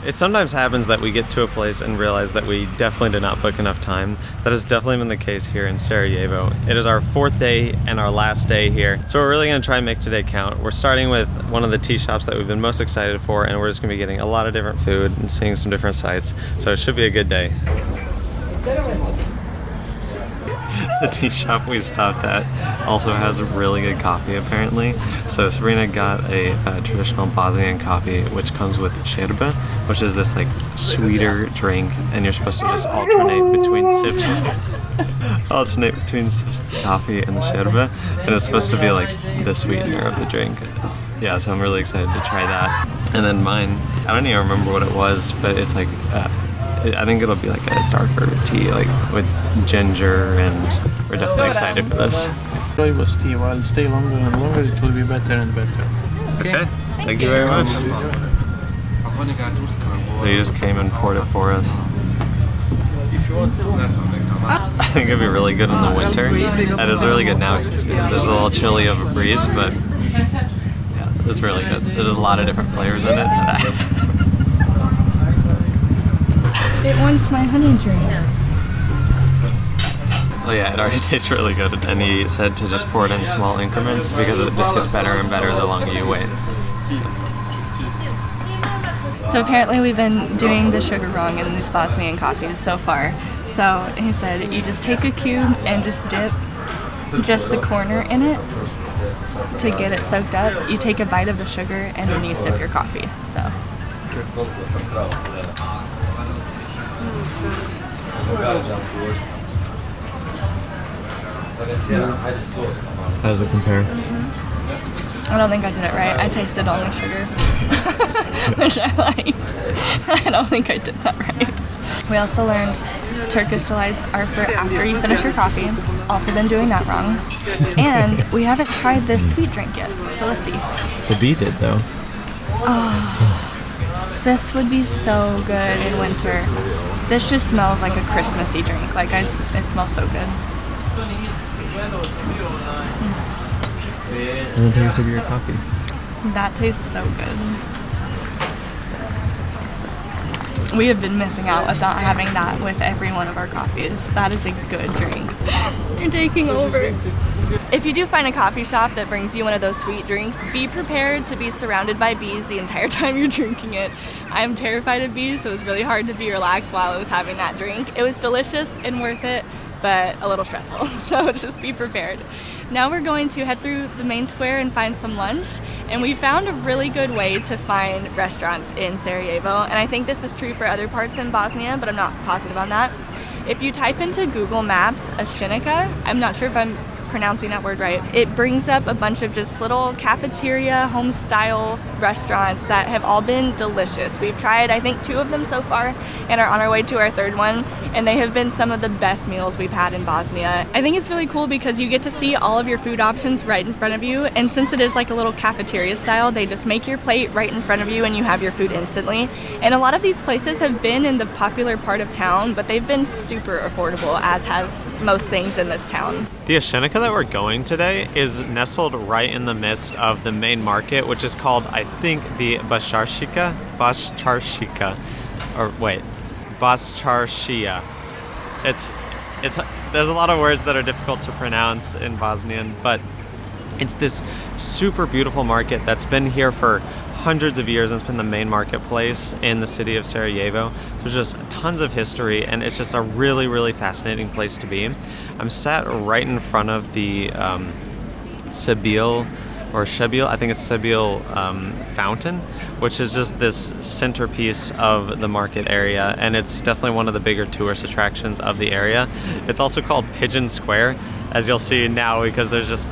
It sometimes happens that we get to a place and realize that we definitely did not book enough time. That has definitely been the case here in Sarajevo. It is our 4th day and our last day here. So we're really gonna try and make today count. We're starting with one of the tea shops that we've been most excited for, and we're just gonna be getting a lot of different food and seeing some different sights. So it should be a good day. The tea shop we stopped at also has really good coffee apparently. So Sabrina got a traditional Bosnian coffee which comes with yerba, which is this like sweeter drink, and you're supposed to just alternate between sips of coffee and the yerba, and it's supposed to be like the sweetener of the drink. Yeah, so I'm really excited to try that. And then mine, I don't even remember what it was, but it's like I think it'll be like a darker tea, like with ginger, and we're definitely excited for this. Rooibos tea, while stay longer and longer, it will be better and better. Okay, thank you very much. So you just came and poured it for us. I think it'd be really good in the winter. That is really good now because there's a little chilly of a breeze, but yeah, it's really good. There's a lot of different flavors in it. It wants my honey drink. Oh yeah, it already tastes really good, and he said to just pour it in small increments because it just gets better and better the longer you wait. So apparently we've been doing the sugar wrong in these Bosnian coffees so far. So he said you just take a cube and just dip just the corner in it to get it soaked up. You take a bite of the sugar and then you sip your coffee. So. How does it compare? I don't think I did it right. I tasted only sugar, which I liked. I don't think I did that right. We also learned Turkish delights are for after you finish your coffee. Also been doing that wrong. And we haven't tried this sweet drink yet, so let's see. The bee did though. Oh, this would be so good in winter. This just smells like a Christmassy drink. Like it smells so good. And the taste of your coffee. That tastes so good. We have been missing out with not having that with every one of our coffees. That is a good drink. You're taking over. If you do find a coffee shop that brings you one of those sweet drinks, be prepared to be surrounded by bees the entire time you're drinking it. I'm terrified of bees, so it was really hard to be relaxed while I was having that drink. It was delicious and worth it, but a little stressful, so just be prepared. Now we're going to head through the main square and find some lunch, and we found a really good way to find restaurants in Sarajevo, and I think this is true for other parts in Bosnia, but I'm not positive on that. If you type into Google Maps aščinica, I'm not sure if I'm pronouncing that word right, it brings up a bunch of just little cafeteria, home style restaurants that have all been delicious. We've tried, I think, 2 of them so far and are on our way to our 3rd one, and they have been some of the best meals we've had in Bosnia. I think it's really cool because you get to see all of your food options right in front of you, and since it is like a little cafeteria style, they just make your plate right in front of you and you have your food instantly. And a lot of these places have been in the popular part of town, but they've been super affordable, as has most things in this town. The aščinica that we're going today is nestled right in the midst of the main market, which is called, I think, the Bascarsija, or wait, Bascarsija. There's a lot of words that are difficult to pronounce in Bosnian, but it's this super beautiful market that's been here for hundreds of years, and it's been the main marketplace in the city of Sarajevo. So there's just tons of history, and it's just a really, really fascinating place to be. I'm sat right in front of the Sebil, I think it's Sebil fountain, which is just this centerpiece of the market area, and it's definitely one of the bigger tourist attractions of the area. It's also called Pigeon Square, as you'll see now, because there's just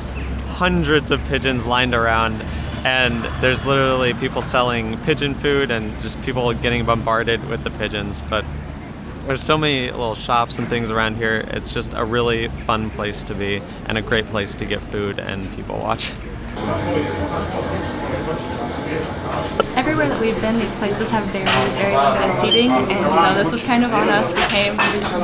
hundreds of pigeons lined around, and there's literally people selling pigeon food and just people getting bombarded with the pigeons. But there's so many little shops and things around here. It's just a really fun place to be and a great place to get food and people watch. I everywhere that we've been, these places have very, very limited seating, and so this is kind of on us. We came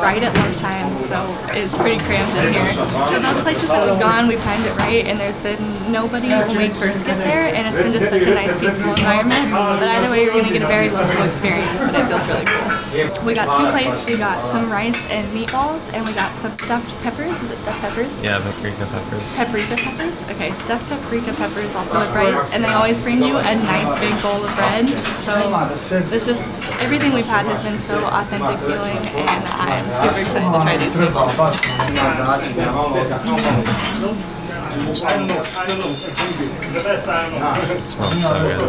right at lunchtime, so it's pretty crammed in here. But those places that we've gone, we've timed it right, and there's been nobody when we first get there, and it's been just such a nice, peaceful environment. But either way, you're going to get a very local experience, and it feels really cool. We got 2 plates. We got some rice and meatballs, and we got some stuffed peppers. Is it stuffed peppers? Yeah, paprika peppers. Paprika peppers? Okay, stuffed paprika peppers also with rice, and they always bring you a nice big bowl of bread. So it's just, everything we've had has been so authentic feeling, and I'm super excited to try these meatballs. It smells so good.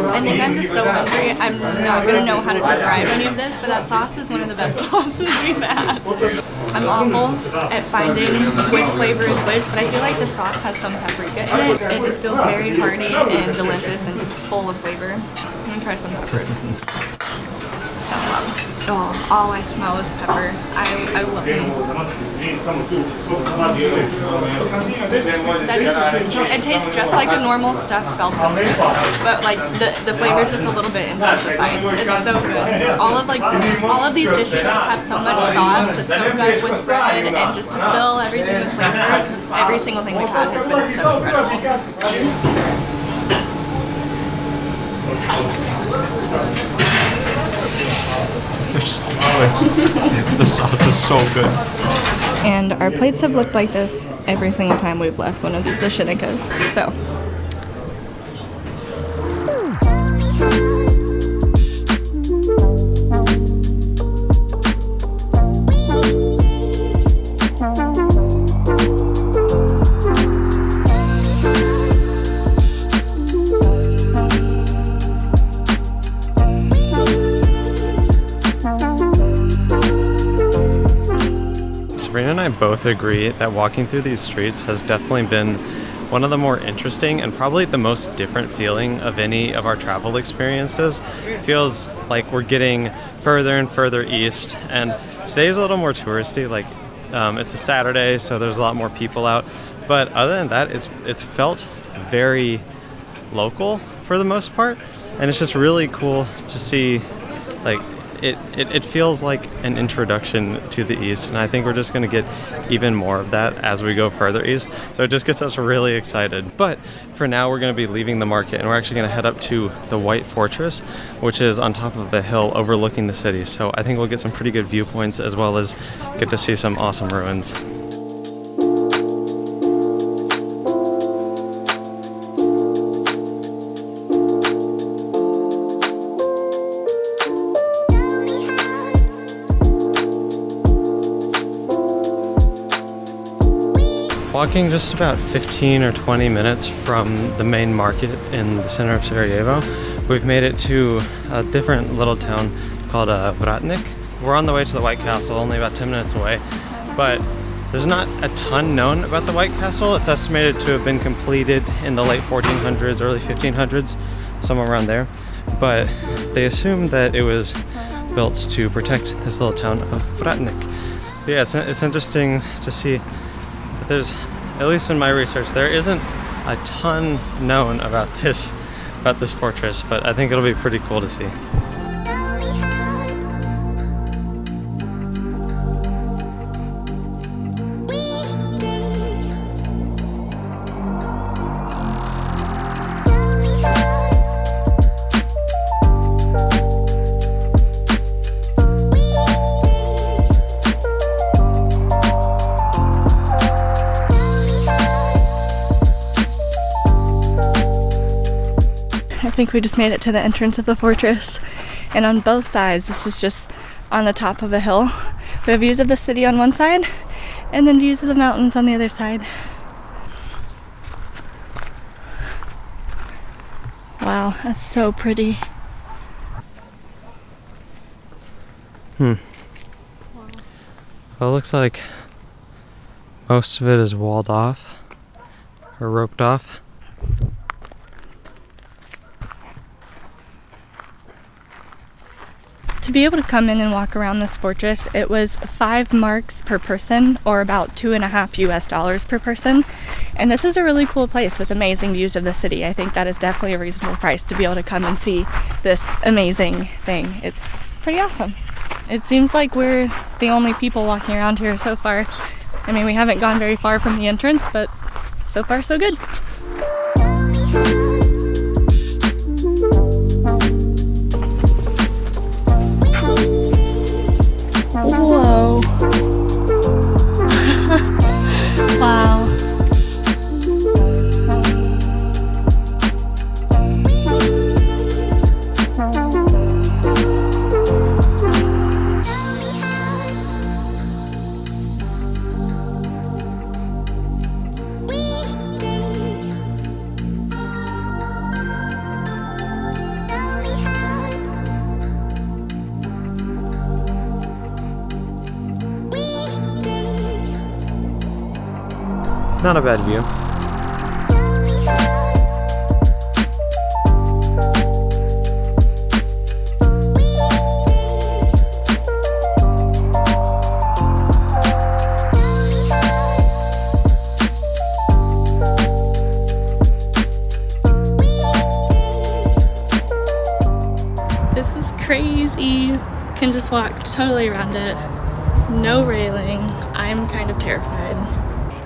I think I'm just so hungry, I'm not going to know how to describe any of this, but that sauce is one of the best sauces we've had. I'm awful at finding which flavor is which, but I feel like the sauce has some paprika in it. It just feels very hearty and delicious and just full of flavor. I'm going to try some peppers. Oh, all I smell is pepper. I love it. It tastes just like a normal stuffed bell pepper, but like the flavor is just a little bit intensified. It's so good. All of these dishes just have so much sauce to soak up with bread and just to fill everything with flavor. Every single thing we've had has been so incredible. The sauce is so good. And our plates have looked like this every single time we've left one of these aščinikas. So. Sabrina and I both agree that walking through these streets has definitely been one of the more interesting and probably the most different feeling of any of our travel experiences. It feels like we're getting further and further east, and today's a little more touristy. Like it's a Saturday, so there's a lot more people out. But other than that, it's felt very local for the most part, and it's just really cool to see. Like it feels like an introduction to the East, and I think we're just going to get even more of that as we go further east. So it just gets us really excited. But for now, we're going to be leaving the market, and we're actually going to head up to the White Fortress, which is on top of a hill overlooking the city. So I think we'll get some pretty good viewpoints as well as get to see some awesome ruins. Walking just about 15 or 20 minutes from the main market in the center of Sarajevo, we've made it to a different little town called Vratnik. We're on the way to the White Castle, only about 10 minutes away, but there's not a ton known about the White Castle. It's estimated to have been completed in the late 1400s, early 1500s, somewhere around there, but they assume that it was built to protect this little town of Vratnik. But yeah, it's interesting to see. There's, at least in my research, there isn't a ton known about this fortress, but I think it'll be pretty cool to see. I think we just made it to the entrance of the fortress, and on both sides, this is just on the top of a hill. We have views of the city on one side and then views of the mountains on the other side. Wow, that's so pretty. Well, it looks like most of it is walled off or roped off. To be able to come in and walk around this fortress, it was 5 marks per person, or about $2.50 US per person, And this is a really cool place with amazing views of the city. I think that is definitely a reasonable price to be able to come and see this amazing thing. It's pretty awesome. It seems like we're the only people walking around here so far. I mean, we haven't gone very far from the entrance, but so far so good. Whoa. Wow. Not a bad view. This is crazy. You can just walk totally around it. No railing. I'm kind of terrified.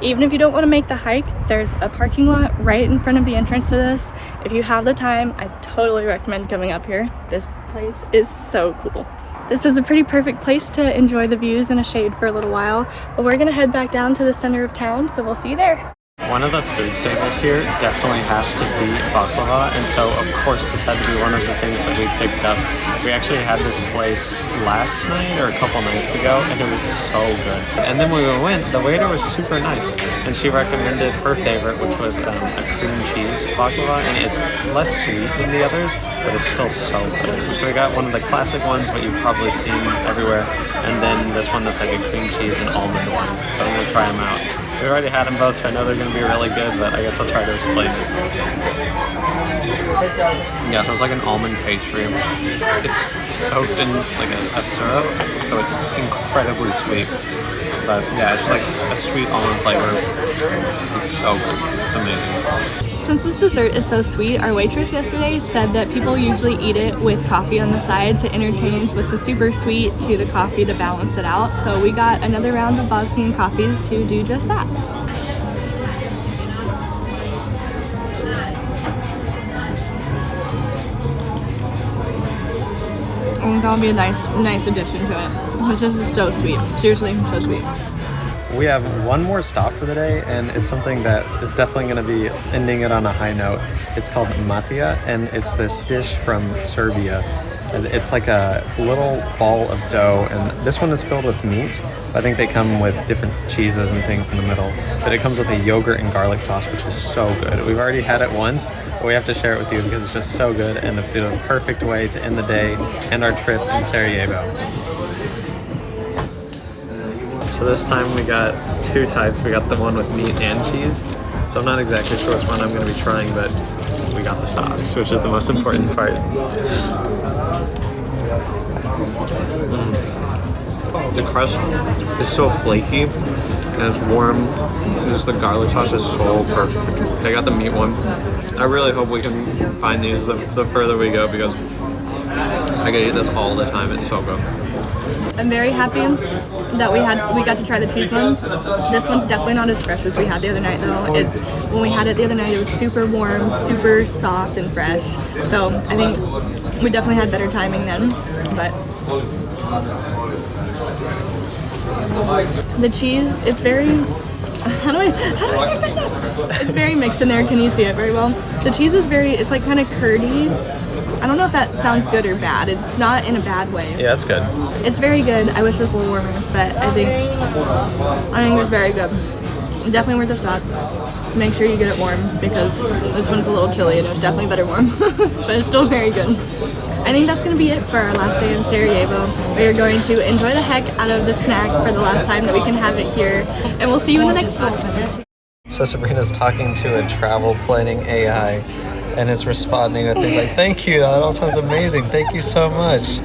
Even if you don't want to make the hike, there's a parking lot right in front of the entrance to this. If you have the time, I totally recommend coming up here. This place is so cool. This is a pretty perfect place to enjoy the views in a shade for a little while, but we're gonna head back down to the center of town, so we'll see you there. One of the food staples here definitely has to be baklava, and so of course this had to be one of the things that we picked up. We actually had this place last night or a couple nights ago, and it was so good. And then when we went, the waiter was super nice, and she recommended her favorite, which was a cream cheese baklava, and it's less sweet than the others, but it's still so good. So we got one of the classic ones, what you've probably seen everywhere, and then this one that's like a cream cheese and almond one. So I'm gonna try them out. We already had them both, so I know they're going to be really good, but I guess I'll try to explain it. Yeah, so it's like an almond pastry. It's soaked in like a syrup, so it's incredibly sweet. But yeah, it's just like a sweet almond flavor. It's so good. It's amazing. Since this dessert is so sweet, our waitress yesterday said that people usually eat it with coffee on the side to interchange with the super sweet to the coffee to balance it out. So we got another round of Bosnian coffees to do just that. And that'll be a nice addition to it. This is so sweet. Seriously, so sweet. We have one more stop for the day, and it's something that is definitely going to be ending it on a high note. It's called mantije, and it's this dish from Serbia. And it's like a little ball of dough, and this one is filled with meat. I think they come with different cheeses and things in the middle, but it comes with a yogurt and garlic sauce, which is so good. We've already had it once, but we have to share it with you because it's just so good and the perfect way to end the day and our trip in Sarajevo. So this time we got two types. We got the one with meat and cheese. So I'm not exactly sure which one I'm going to be trying, but we got the sauce, which is the most important part. The crust is so flaky and it's warm. Just the garlic sauce is so perfect. I got the meat one. I really hope we can find these the further we go because I could eat this all the time. It's so good. I'm very happy that we got to try the cheese ones. This one's definitely not as fresh as we had the other night though. It's when we had it the other night, it was super warm, super soft and fresh. So I think we definitely had better timing then. But the cheese, it's very how do I get this up? It's very mixed in there. Can you see it very well? The cheese is it's like kind of curdy. I don't know if that sounds good or bad. It's not in a bad way. Yeah, that's good. It's very good. I wish it was a little warmer, but I think it's very good. Definitely worth a stop. Make sure you get it warm because this one's a little chilly and it was definitely better warm, but it's still very good. I think that's going to be it for our last day in Sarajevo. We are going to enjoy the heck out of the snack for the last time that we can have it here, and we'll see you in the next one. So Sabrina's talking to a travel planning AI, and it's responding with things like, thank you, that all sounds amazing, thank you so much.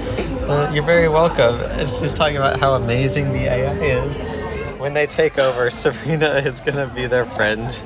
You're very welcome. And she's talking about how amazing the AI is. When they take over, Sabrina is going to be their friend.